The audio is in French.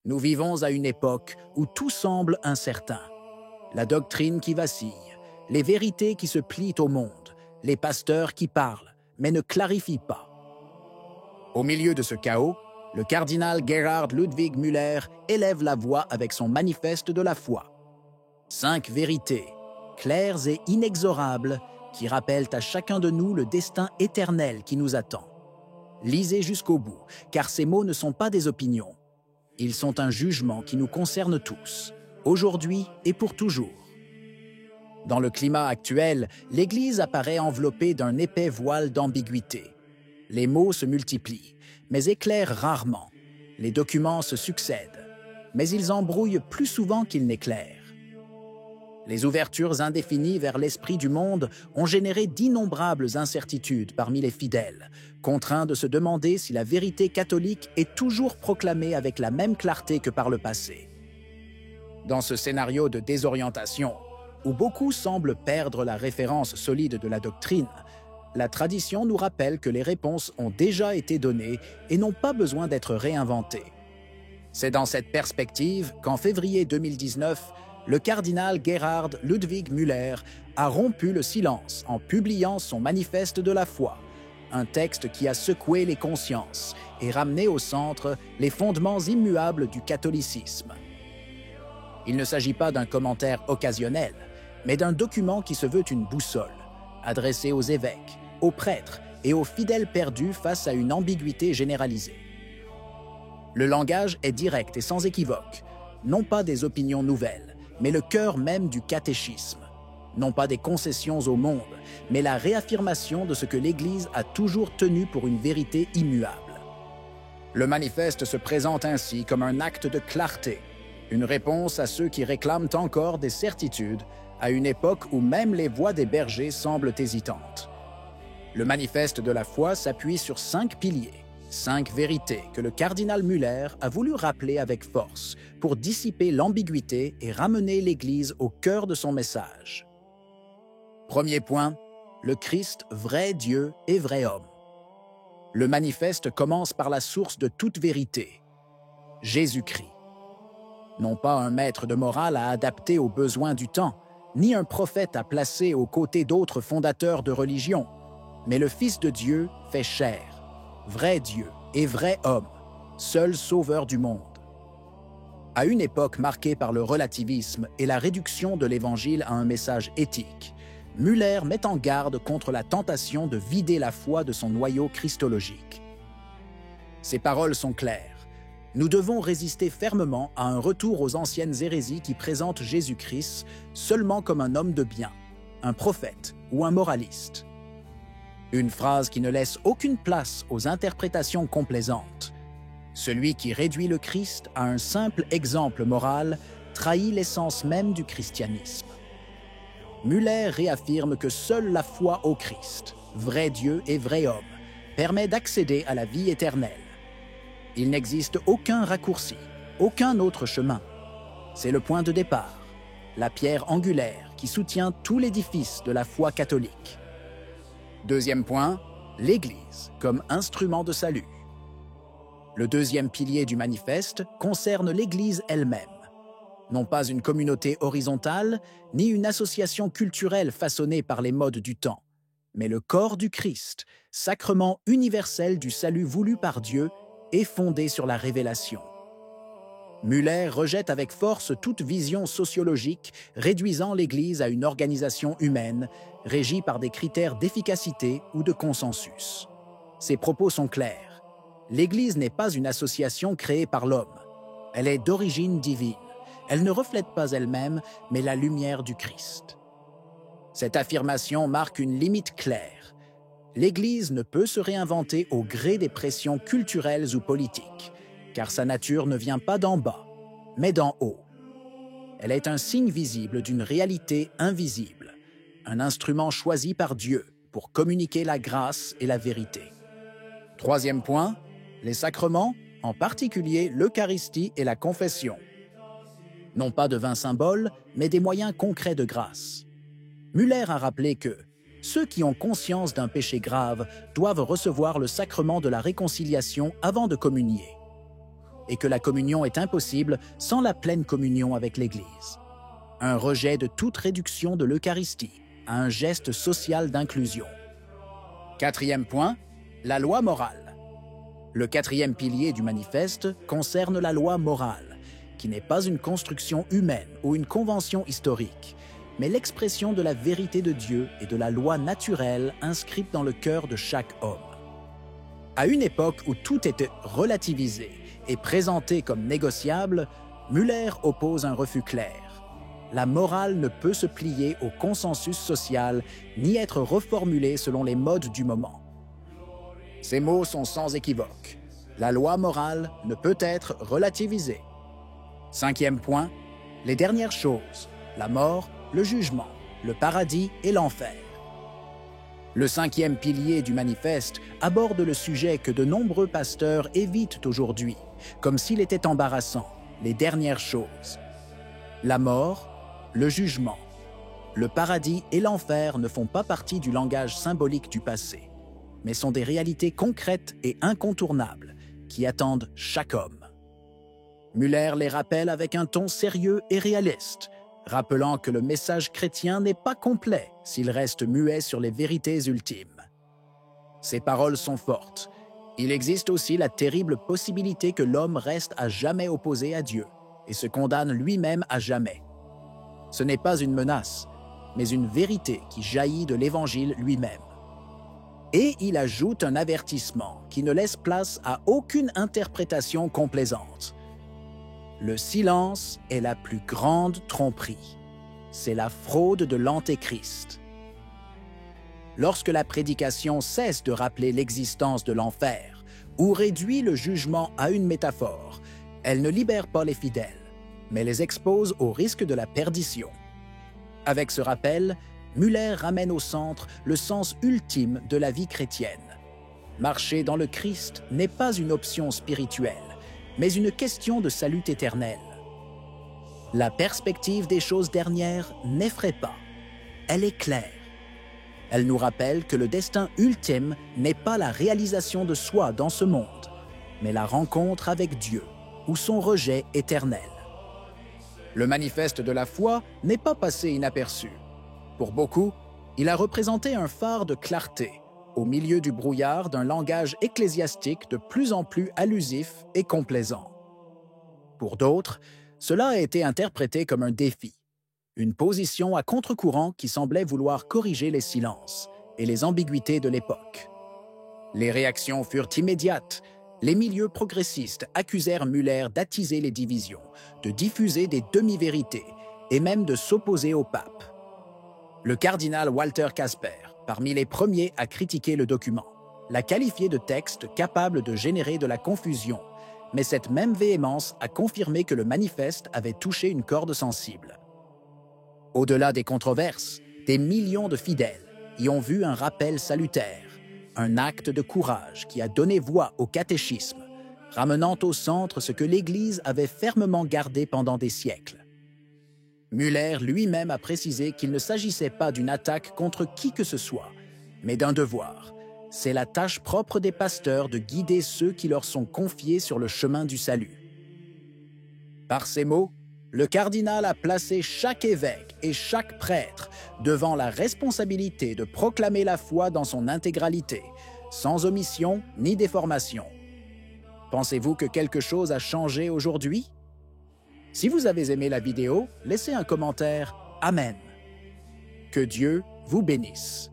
Nous vivons à une époque où tout semble incertain. La doctrine qui vacille, les vérités qui se plient au monde, les pasteurs qui parlent, mais ne clarifient pas. Au milieu de ce chaos, le cardinal Gerhard Ludwig Müller élève la voix avec son manifeste de la foi. 5 vérités, claires et inexorables, qui rappellent à chacun de nous le destin éternel qui nous attend. Lisez jusqu'au bout, car ces mots ne sont pas des opinions. Ils sont un jugement qui nous concerne tous, aujourd'hui et pour toujours. Dans le climat actuel, l'Église apparaît enveloppée d'un épais voile d'ambiguïté. Les mots se multiplient, mais éclairent rarement. Les documents se succèdent, mais ils embrouillent plus souvent qu'ils n'éclairent. Les ouvertures indéfinies vers l'esprit du monde ont généré d'innombrables incertitudes parmi les fidèles, contraints de se demander si la vérité catholique est toujours proclamée avec la même clarté que par le passé. Dans ce scénario de désorientation, où beaucoup semblent perdre la référence solide de la doctrine, la tradition nous rappelle que les réponses ont déjà été données et n'ont pas besoin d'être réinventées. C'est dans cette perspective qu'en février 2019, le cardinal Gerhard Ludwig Müller a rompu le silence en publiant son manifeste de la foi, un texte qui a secoué les consciences et ramené au centre les fondements immuables du catholicisme. Il ne s'agit pas d'un commentaire occasionnel, mais d'un document qui se veut une boussole, adressé aux évêques, aux prêtres et aux fidèles perdus face à une ambiguïté généralisée. Le langage est direct et sans équivoque, non pas des opinions nouvelles, mais le cœur même du catéchisme. Non pas des concessions au monde, mais la réaffirmation de ce que l'Église a toujours tenu pour une vérité immuable. Le manifeste se présente ainsi comme un acte de clarté, une réponse à ceux qui réclament encore des certitudes à une époque où même les voix des bergers semblent hésitantes. Le manifeste de la foi s'appuie sur 5 piliers, 5 vérités que le cardinal Müller a voulu rappeler avec force pour dissiper l'ambiguïté et ramener l'Église au cœur de son message. Premier point, le Christ, vrai Dieu et vrai homme. Le manifeste commence par la source de toute vérité, Jésus-Christ. Non pas un maître de morale à adapter aux besoins du temps, ni un prophète à placer aux côtés d'autres fondateurs de religion, mais le Fils de Dieu fait chair, vrai Dieu et vrai homme, seul sauveur du monde. À une époque marquée par le relativisme et la réduction de l'Évangile à un message éthique, Müller met en garde contre la tentation de vider la foi de son noyau christologique. Ses paroles sont claires. Nous devons résister fermement à un retour aux anciennes hérésies qui présentent Jésus-Christ seulement comme un homme de bien, un prophète ou un moraliste. Une phrase qui ne laisse aucune place aux interprétations complaisantes. Celui qui réduit le Christ à un simple exemple moral trahit l'essence même du christianisme. Müller réaffirme que seule la foi au Christ, vrai Dieu et vrai homme, permet d'accéder à la vie éternelle. Il n'existe aucun raccourci, aucun autre chemin. C'est le point de départ, la pierre angulaire qui soutient tout l'édifice de la foi catholique. Deuxième point, l'Église comme instrument de salut. Le deuxième pilier du manifeste concerne l'Église elle-même. Non pas une communauté horizontale, ni une association culturelle façonnée par les modes du temps, mais le corps du Christ, sacrement universel du salut voulu par Dieu et fondé sur la révélation. Müller rejette avec force toute vision sociologique réduisant l'Église à une organisation humaine régie par des critères d'efficacité ou de consensus. Ses propos sont clairs. L'Église n'est pas une association créée par l'homme. Elle est d'origine divine. Elle ne reflète pas elle-même, mais la lumière du Christ. Cette affirmation marque une limite claire. L'Église ne peut se réinventer au gré des pressions culturelles ou politiques, car sa nature ne vient pas d'en bas, mais d'en haut. Elle est un signe visible d'une réalité invisible, un instrument choisi par Dieu pour communiquer la grâce et la vérité. Troisième point, les sacrements, en particulier l'Eucharistie et la confession. Non pas de vains symboles, mais des moyens concrets de grâce. Müller a rappelé que ceux qui ont conscience d'un péché grave doivent recevoir le sacrement de la réconciliation avant de communier. et que la communion est impossible sans la pleine communion avec l'Église. Un rejet de toute réduction de l'Eucharistie à un geste social d'inclusion. 4e point, la loi morale. Le 4e pilier du manifeste concerne la loi morale, qui n'est pas une construction humaine ou une convention historique, mais l'expression de la vérité de Dieu et de la loi naturelle inscrite dans le cœur de chaque homme. À une époque où tout était relativisé et présenté comme négociable, Müller oppose un refus clair. La morale ne peut se plier au consensus social ni être reformulée selon les modes du moment. Ces mots sont sans équivoque. La loi morale ne peut être relativisée. 5e point, les dernières choses, la mort, le jugement, le paradis et l'enfer. Le 5e pilier du manifeste aborde le sujet que de nombreux pasteurs évitent aujourd'hui, comme s'il était embarrassant, les dernières choses. La mort, le jugement, le paradis et l'enfer ne font pas partie du langage symbolique du passé, mais sont des réalités concrètes et incontournables qui attendent chaque homme. Müller les rappelle avec un ton sérieux et réaliste, rappelant que le message chrétien n'est pas complet s'il reste muet sur les vérités ultimes. Ces paroles sont fortes. Il existe aussi la terrible possibilité que l'homme reste à jamais opposé à Dieu et se condamne lui-même à jamais. Ce n'est pas une menace, mais une vérité qui jaillit de l'Évangile lui-même. Et il ajoute un avertissement qui ne laisse place à aucune interprétation complaisante. Le silence est la plus grande tromperie. C'est la fraude de l'Antéchrist. Lorsque la prédication cesse de rappeler l'existence de l'enfer ou réduit le jugement à une métaphore, elle ne libère pas les fidèles, mais les expose au risque de la perdition. Avec ce rappel, Müller ramène au centre le sens ultime de la vie chrétienne. Marcher dans le Christ n'est pas une option spirituelle, mais une question de salut éternel. La perspective des choses dernières n'effraie pas, elle est claire. Elle nous rappelle que le destin ultime n'est pas la réalisation de soi dans ce monde, mais la rencontre avec Dieu ou son rejet éternel. Le manifeste de la foi n'est pas passé inaperçu. Pour beaucoup, il a représenté un phare de clarté au milieu du brouillard d'un langage ecclésiastique de plus en plus allusif et complaisant. Pour d'autres, cela a été interprété comme un défi, une position à contre-courant qui semblait vouloir corriger les silences et les ambiguïtés de l'époque. Les réactions furent immédiates. Les milieux progressistes accusèrent Müller d'attiser les divisions, de diffuser des demi-vérités et même de s'opposer au pape. Le cardinal Walter Casper, parmi les premiers à critiquer le document, l'a qualifié de texte capable de générer de la confusion, mais cette même véhémence a confirmé que le manifeste avait touché une corde sensible. Au-delà des controverses, des millions de fidèles y ont vu un rappel salutaire, un acte de courage qui a donné voix au catéchisme, ramenant au centre ce que l'Église avait fermement gardé pendant des siècles. Müller lui-même a précisé qu'il ne s'agissait pas d'une attaque contre qui que ce soit, mais d'un devoir. C'est la tâche propre des pasteurs de guider ceux qui leur sont confiés sur le chemin du salut. Par ces mots, le cardinal a placé chaque évêque et chaque prêtre devant la responsabilité de proclamer la foi dans son intégralité, sans omission ni déformation. Pensez-vous que quelque chose a changé aujourd'hui? Si vous avez aimé la vidéo, laissez un commentaire. Amen. Que Dieu vous bénisse.